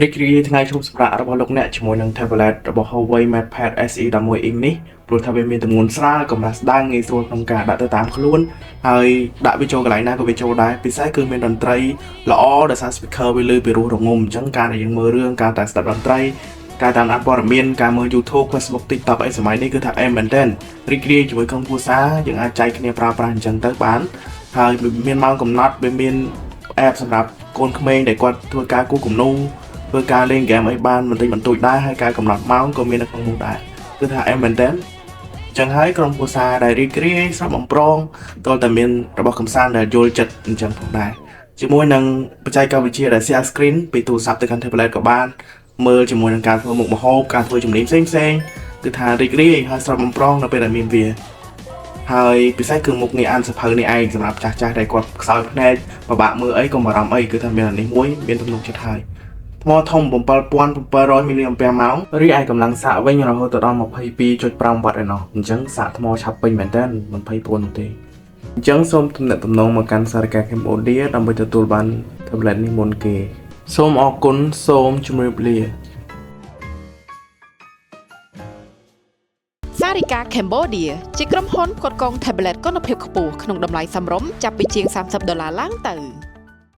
រីករាយថ្ងៃឈប់សម្រាករបស់លោកអ្នកជាមួយនឹង tablet របស់ Huawei MatePad SE 11 inch នេះព្រោះថាវាមានទម្ងន់ស្រាលកម្រាស់ស្ដើងងាយស្រួលក្នុងការដាក់ទៅតាមខ្លួនហើយដាក់វាចូលកន្លែងណាក៏វាចូលដែរពិសេសគឺមានតន្ត្រីល្អដោយសារ speaker វាលើពីរោះរងំអញ្ចឹងការដែលយើងមើលរឿងការតែស្ដាប់តន្ត្រីការតាមដានព័ត៌មានការមើល YouTube Facebook TikTok អីសម័យនេះគឺថាអេមែនទែនរីករាយជាមួយក្រុមគ្រួសារយើងអាចចែកគ្នាប្រើប្រាស់អញ្ចឹងទៅបានហើយមានម៉ោងកំណត់វាមាន app សម្រាប់កូនក្មេងដែលគាត់ធ្វើការគូគំនូធ្វើការលេងហ្គេមអីបានបន្តិចបន្តួចដែរហើយការកំណត់ម៉ោងក៏មាននៅក្នុងនោះដែរគឺថាអេមែនទែនចឹងហើយក្រុមគ្រួសារដែលរីករាយស្រាប់បំប្រងតើតែមានរបស់កំសាន្តដែលយល់ចិត្តអញ្ចឹងផងដែរជាមួយនឹងបច្ចេកវិទ្យាដែល share screen ពីទូរស័ព្ទទៅកាន់ tablet ក៏បានមើលជាមួយនឹងការធ្វើមុខម្ហូបការធ្វើជំនាញផ្សេងៗគឺថារីករាយហើយស្រាប់បំប្រងនៅពេលដែលមានវាហើយពិសេសគឺមុខងារអានសភៅនេះឯងសម្រាប់ចាស់ៗដែលគាត់ខ្សោយភ្នែកពិបាកមើលអីក៏បារម្ភអីគឺថាមានអានេះមួយមានទំនុកចិត្តហើយថ្មធំ 7700 មីលីអាំពែម៉ោងរីឯកម្លាំងសាកវិញរហូតដល់ 22.5 វ៉ាត់ឯណោះអញ្ចឹងសាកថ្មឆាប់ពេញមែនតើមិនភ័យព្រួយនោះទេអញ្ចឹងសូមទំនាក់ទំនងមកកាន់សារិកា Cambodia ដើម្បីទទួលបាន tablet នេះមុនគេសូមអរគុណសូមជម្រាបលាសារិកា Cambodia ជាក្រុមហ៊ុនផ្គត់ផ្គង់ tablet គុណភាពខ្ពស់ក្នុងតម្លៃសមរម្យចាប់ពីជាង$30ឡើងទៅ